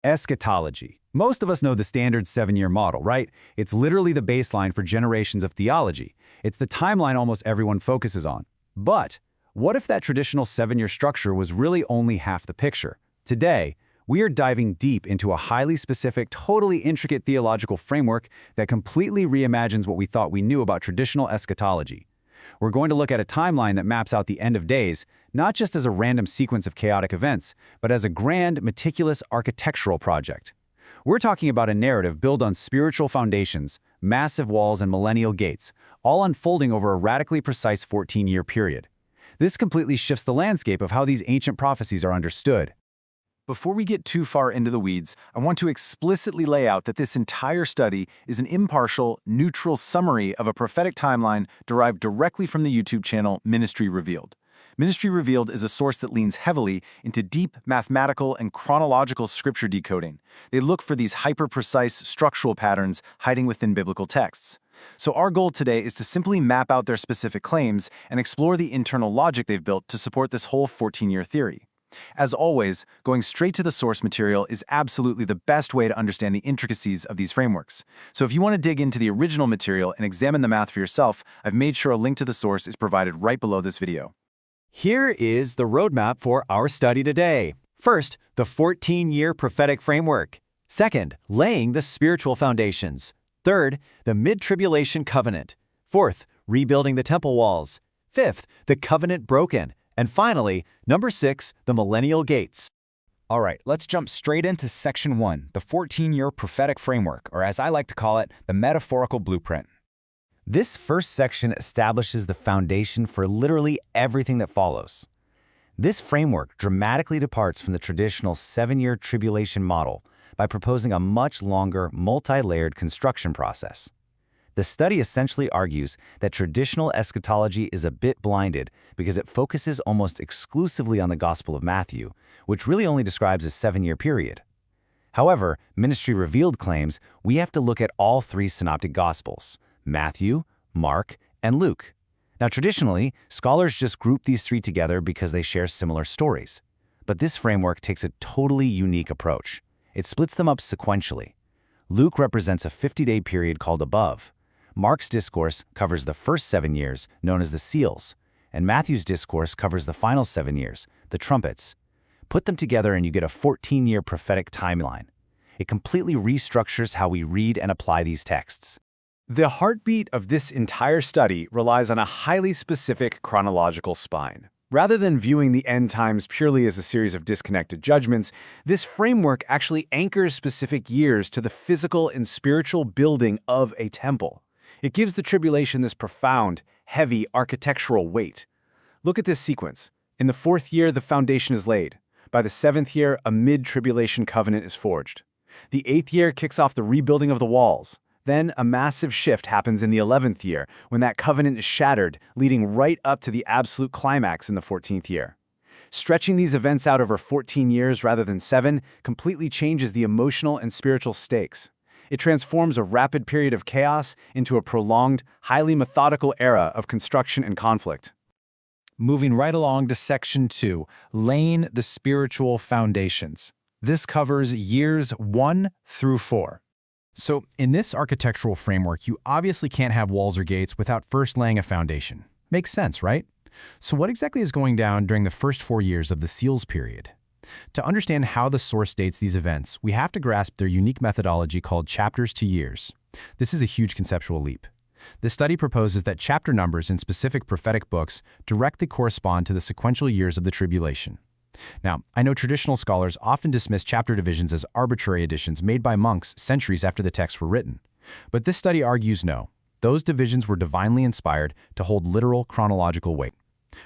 Eschatology. Most of us know the standard 7-year model, right? It's literally the baseline for generations of theology. It's the timeline almost everyone focuses on. But what if that traditional 7-year structure was really only half the picture? Today, we are diving deep into a highly specific, totally intricate theological framework that completely reimagines what we thought we knew about traditional eschatology. We're going to look at a timeline that maps out the end of days, not just as a random sequence of chaotic events, but as a grand, meticulous architectural project. We're talking about a narrative built on spiritual foundations, massive walls, and millennial gates, all unfolding over a radically precise 14-year period. This completely shifts the landscape of how these ancient prophecies are understood. Before we get too far into the weeds, I want to explicitly lay out that this entire study is an impartial, neutral summary of a prophetic timeline derived directly from the YouTube channel Ministry Revealed. Ministry Revealed is a source that leans heavily into deep mathematical and chronological scripture decoding. They look for these hyper-precise structural patterns hiding within biblical texts. So our goal today is to simply map out their specific claims and explore the internal logic they've built to support this whole 14-year theory. As always, going straight to the source material is absolutely the best way to understand the intricacies of these frameworks. So if you want to dig into the original material and examine the math for yourself, I've made sure a link to the source is provided right below this video. Here is the roadmap for our study today. First, the 14-year prophetic framework. Second, laying the spiritual foundations. Third, the mid-tribulation covenant. Fourth, rebuilding the temple walls. Fifth, the covenant broken. And finally, number 6, the millennial gates. All right, let's jump straight into Section 1, the 14-year prophetic framework, or as I like to call it, the metaphorical blueprint. This first section establishes the foundation for literally everything that follows. This framework dramatically departs from the traditional 7-year tribulation model by proposing a much longer, multi-layered construction process. The study essentially argues that traditional eschatology is a bit blinded because it focuses almost exclusively on the Gospel of Matthew, which really only describes a 7-year period. However, Ministry Revealed claims we have to look at all 3 synoptic Gospels, Matthew, Mark, and Luke. Now, traditionally, scholars just group these 3 together because they share similar stories. But this framework takes a totally unique approach. It splits them up sequentially. Luke represents a 50-day period called above. Mark's discourse covers the first 7 years, known as the seals, and Matthew's discourse covers the final 7 years, the trumpets. Put them together and you get a 14-year prophetic timeline. It completely restructures how we read and apply these texts. The heartbeat of this entire study relies on a highly specific chronological spine. Rather than viewing the end times purely as a series of disconnected judgments, this framework actually anchors specific years to the physical and spiritual building of a temple. It gives the tribulation this profound, heavy architectural weight. Look at this sequence. In the 4th year, the foundation is laid. By the 7th year, a mid-tribulation covenant is forged. The 8th year kicks off the rebuilding of the walls. Then a massive shift happens in the 11th year, when that covenant is shattered, leading right up to the absolute climax in the 14th year. Stretching these events out over 14 years rather than 7 completely changes the emotional and spiritual stakes. It transforms a rapid period of chaos into a prolonged, highly methodical era of construction and conflict. Moving right along to Section 2, laying the spiritual foundations. This covers years 1 through 4. So, in this architectural framework, you obviously can't have walls or gates without first laying a foundation. Makes sense, right? So what exactly is going down during the first 4 years of the seals period? To understand how the source dates these events, we have to grasp their unique methodology called chapters to years. This is a huge conceptual leap. This study proposes that chapter numbers in specific prophetic books directly correspond to the sequential years of the tribulation. Now, I know traditional scholars often dismiss chapter divisions as arbitrary additions made by monks centuries after the texts were written. But this study argues no. Those divisions were divinely inspired to hold literal chronological weight.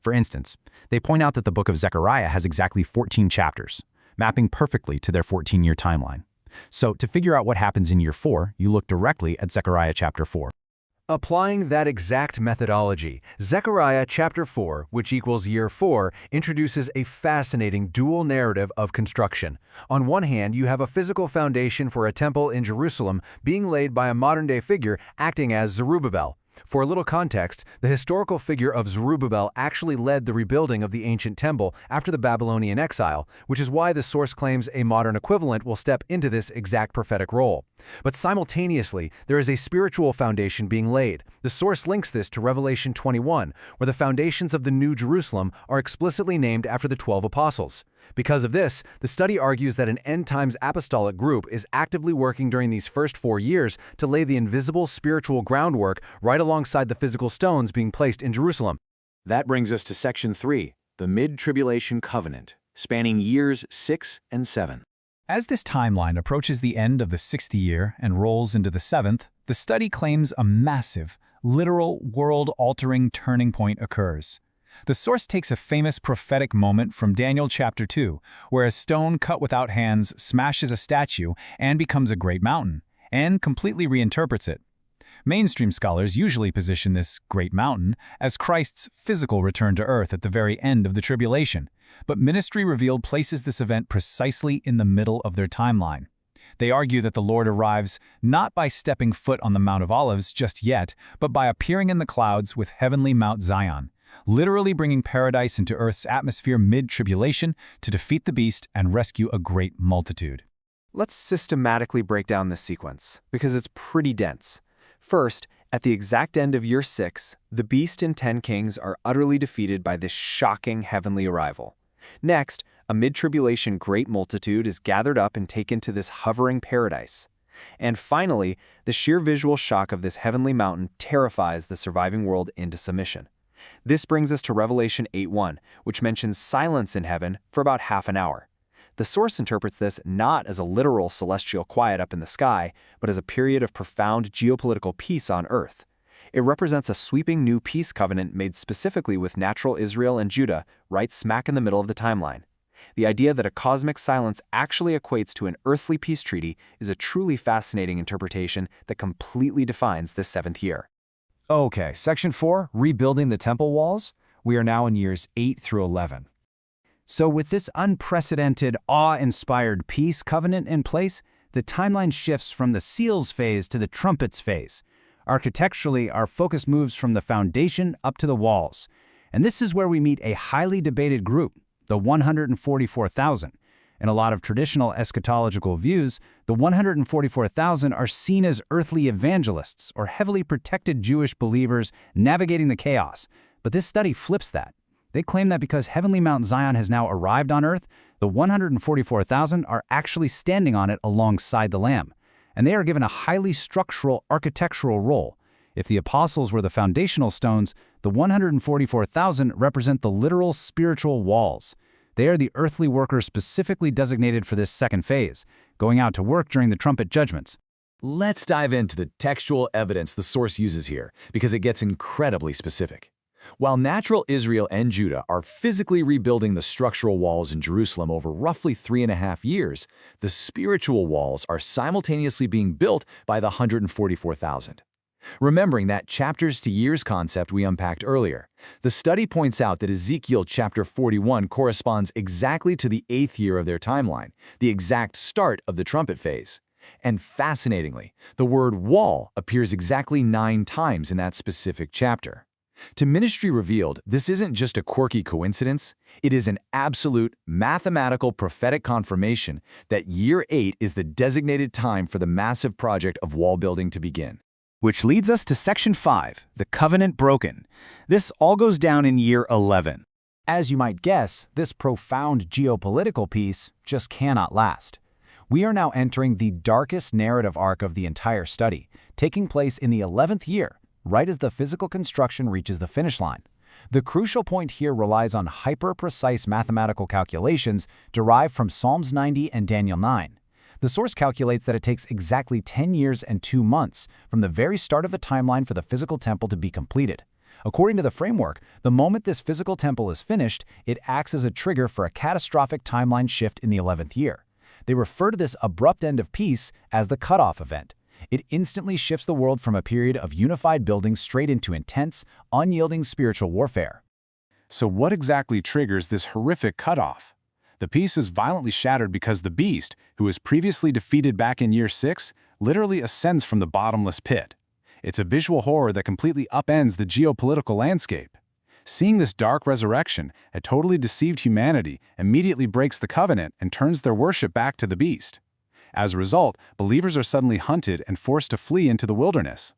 For instance, they point out that the book of Zechariah has exactly 14 chapters, mapping perfectly to their 14-year timeline. So to figure out what happens in year 4, you look directly at Zechariah chapter 4. Applying that exact methodology, Zechariah chapter 4, which equals year 4, introduces a fascinating dual narrative of construction. On one hand, you have a physical foundation for a temple in Jerusalem being laid by a modern-day figure acting as Zerubbabel. For a little context, the historical figure of Zerubbabel actually led the rebuilding of the ancient temple after the Babylonian exile, which is why the source claims a modern equivalent will step into this exact prophetic role. But simultaneously, there is a spiritual foundation being laid. The source links this to Revelation 21, where the foundations of the New Jerusalem are explicitly named after the 12 apostles. Because of this, the study argues that an end-times apostolic group is actively working during these first 4 years to lay the invisible spiritual groundwork right alongside the physical stones being placed in Jerusalem. That brings us to Section 3, the Mid-Tribulation Covenant, spanning years 6 and 7. As this timeline approaches the end of the 6th year and rolls into the 7th, the study claims a massive, literal, world-altering turning point occurs. The source takes a famous prophetic moment from Daniel chapter 2, where a stone cut without hands smashes a statue and becomes a great mountain, and completely reinterprets it. Mainstream scholars usually position this great mountain as Christ's physical return to earth at the very end of the tribulation, but Ministry Revealed places this event precisely in the middle of their timeline. They argue that the Lord arrives not by stepping foot on the Mount of Olives just yet, but by appearing in the clouds with heavenly Mount Zion, literally bringing paradise into Earth's atmosphere mid-tribulation to defeat the beast and rescue a great multitude. Let's systematically break down this sequence, because it's pretty dense. First, at the exact end of year 6, the beast and 10 kings are utterly defeated by this shocking heavenly arrival. Next, a mid-tribulation great multitude is gathered up and taken to this hovering paradise. And finally, the sheer visual shock of this heavenly mountain terrifies the surviving world into submission. This brings us to Revelation 8:1, which mentions silence in heaven for about half an hour. The source interprets this not as a literal celestial quiet up in the sky, but as a period of profound geopolitical peace on earth. It represents a sweeping new peace covenant made specifically with natural Israel and Judah, right smack in the middle of the timeline. The idea that a cosmic silence actually equates to an earthly peace treaty is a truly fascinating interpretation that completely defines this 7th year. Okay, Section 4, Rebuilding the Temple Walls. We are now in years 8 through 11. So with this unprecedented, awe-inspired peace covenant in place, the timeline shifts from the seals phase to the trumpets phase. Architecturally, our focus moves from the foundation up to the walls. And this is where we meet a highly debated group, the 144,000. In a lot of traditional eschatological views, the 144,000 are seen as earthly evangelists or heavily protected Jewish believers navigating the chaos. But this study flips that. They claim that because heavenly Mount Zion has now arrived on earth, the 144,000 are actually standing on it alongside the Lamb. And they are given a highly structural architectural role. If the apostles were the foundational stones, the 144,000 represent the literal spiritual walls. They are the earthly workers specifically designated for this second phase, going out to work during the trumpet judgments. Let's dive into the textual evidence the source uses here, because it gets incredibly specific. While natural Israel and Judah are physically rebuilding the structural walls in Jerusalem over roughly 3.5 years, the spiritual walls are simultaneously being built by the 144,000. Remembering that chapters to years concept we unpacked earlier, the study points out that Ezekiel chapter 41 corresponds exactly to the 8th year of their timeline, the exact start of the trumpet phase. And fascinatingly, the word wall appears exactly 9 times in that specific chapter. To Ministry Revealed, this isn't just a quirky coincidence, it is an absolute mathematical prophetic confirmation that year 8 is the designated time for the massive project of wall building to begin. Which leads us to Section 5, the Covenant Broken. This all goes down in year 11. As you might guess, this profound geopolitical piece just cannot last. We are now entering the darkest narrative arc of the entire study, taking place in the 11th year, right as the physical construction reaches the finish line. The crucial point here relies on hyper-precise mathematical calculations derived from Psalms 90 and Daniel 9. The source calculates that it takes exactly 10 years and 2 months from the very start of the timeline for the physical temple to be completed. According to the framework, the moment this physical temple is finished, it acts as a trigger for a catastrophic timeline shift in the 11th year. They refer to this abrupt end of peace as the cutoff event. It instantly shifts the world from a period of unified building straight into intense, unyielding spiritual warfare. So what exactly triggers this horrific cutoff? The peace is violently shattered because the beast, who was previously defeated back in year 6, literally ascends from the bottomless pit. It's a visual horror that completely upends the geopolitical landscape. Seeing this dark resurrection, a totally deceived humanity immediately breaks the covenant and turns their worship back to the beast. As a result, believers are suddenly hunted and forced to flee into the wilderness.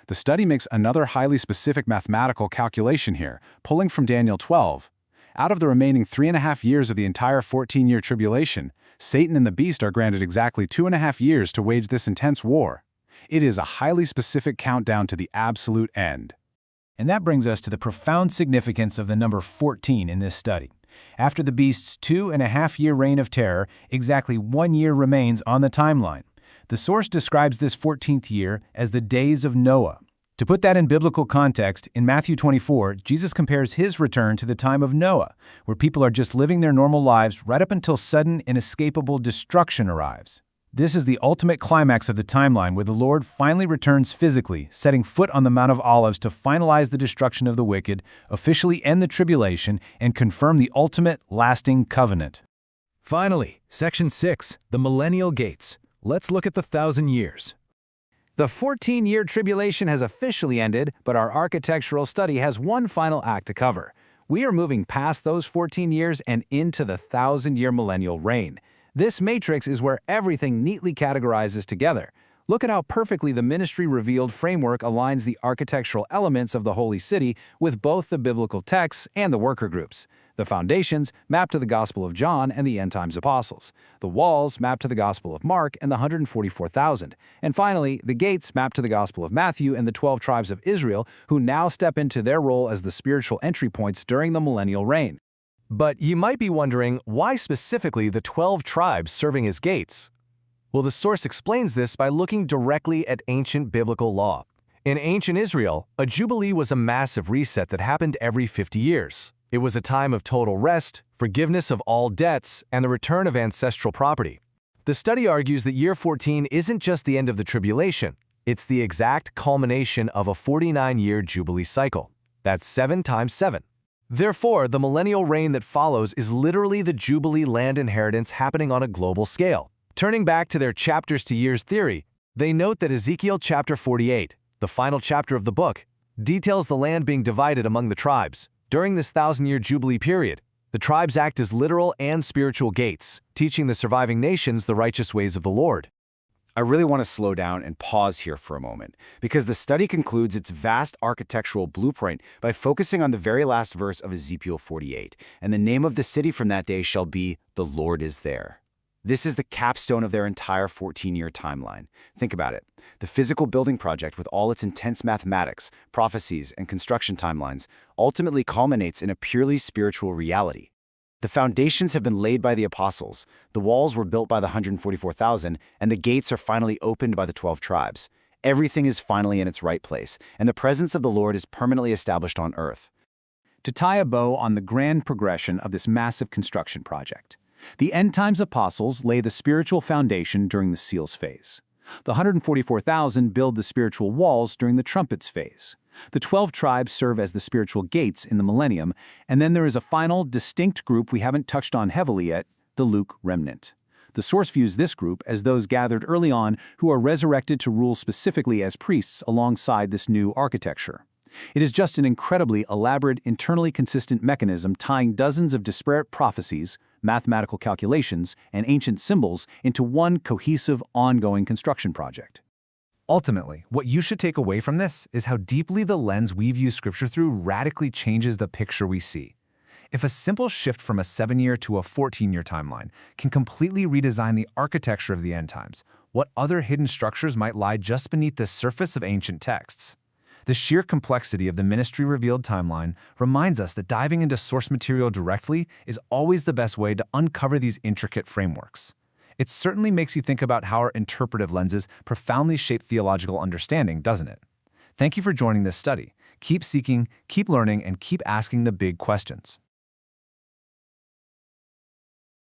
The study makes another highly specific mathematical calculation here, pulling from Daniel 12. Out of the remaining 3.5 years of the entire 14-year tribulation, Satan and the beast are granted exactly 2.5 years to wage this intense war. It is a highly specific countdown to the absolute end. And that brings us to the profound significance of the number 14 in this study. After the beast's 2.5-year reign of terror, exactly 1 year remains on the timeline. The source describes this 14th year as the days of Noah. To put that in biblical context, in Matthew 24, Jesus compares his return to the time of Noah, where people are just living their normal lives right up until sudden, inescapable destruction arrives. This is the ultimate climax of the timeline where the Lord finally returns physically, setting foot on the Mount of Olives to finalize the destruction of the wicked, officially end the tribulation, and confirm the ultimate, lasting covenant. Finally, Section 6, the Millennial Gates. Let's look at the 1,000 years. The 14-year tribulation has officially ended, but our architectural study has one final act to cover. We are moving past those 14 years and into the 1,000-year millennial reign. This matrix is where everything neatly categorizes together. Look at how perfectly the ministry-revealed framework aligns the architectural elements of the Holy City with both the biblical texts and the worker groups. The foundations map to the Gospel of John and the End Times Apostles. The walls map to the Gospel of Mark and the 144,000. And finally, the gates map to the Gospel of Matthew and the 12 tribes of Israel, who now step into their role as the spiritual entry points during the millennial reign. But you might be wondering, why specifically the 12 tribes serving as gates? Well, the source explains this by looking directly at ancient biblical law. In ancient Israel, a jubilee was a massive reset that happened every 50 years. It was a time of total rest, forgiveness of all debts, and the return of ancestral property. The study argues that year 14 isn't just the end of the tribulation, it's the exact culmination of a 49-year jubilee cycle. That's 7 times 7. Therefore, the millennial reign that follows is literally the Jubilee land inheritance happening on a global scale. Turning back to their chapters to years theory, they note that Ezekiel chapter 48, the final chapter of the book, details the land being divided among the tribes. During this 1,000-year Jubilee period, the tribes act as literal and spiritual gates, teaching the surviving nations the righteous ways of the Lord. I really want to slow down and pause here for a moment, because the study concludes its vast architectural blueprint by focusing on the very last verse of Ezekiel 48, and the name of the city from that day shall be, "The Lord is there." This is the capstone of their entire 14-year timeline. Think about it. The physical building project, with all its intense mathematics, prophecies, and construction timelines, ultimately culminates in a purely spiritual reality. The foundations have been laid by the apostles, the walls were built by the 144,000, and the gates are finally opened by the 12 tribes. Everything is finally in its right place, and the presence of the Lord is permanently established on earth. To tie a bow on the grand progression of this massive construction project, the End Times Apostles lay the spiritual foundation during the seals phase. The 144,000 build the spiritual walls during the trumpets phase. The 12 tribes serve as the spiritual gates in the millennium, and then there is a final, distinct group we haven't touched on heavily yet, the Luke remnant. The source views this group as those gathered early on who are resurrected to rule specifically as priests alongside this new architecture. It is just an incredibly elaborate, internally consistent mechanism tying dozens of disparate prophecies, mathematical calculations, and ancient symbols into one cohesive, ongoing construction project. Ultimately, what you should take away from this is how deeply the lens we view Scripture through radically changes the picture we see. If a simple shift from a 7-year to a 14-year timeline can completely redesign the architecture of the end times, what other hidden structures might lie just beneath the surface of ancient texts? The sheer complexity of the ministry-revealed timeline reminds us that diving into source material directly is always the best way to uncover these intricate frameworks. It certainly makes you think about how our interpretive lenses profoundly shape theological understanding, doesn't it? Thank you for joining this study. Keep seeking, keep learning, and keep asking the big questions.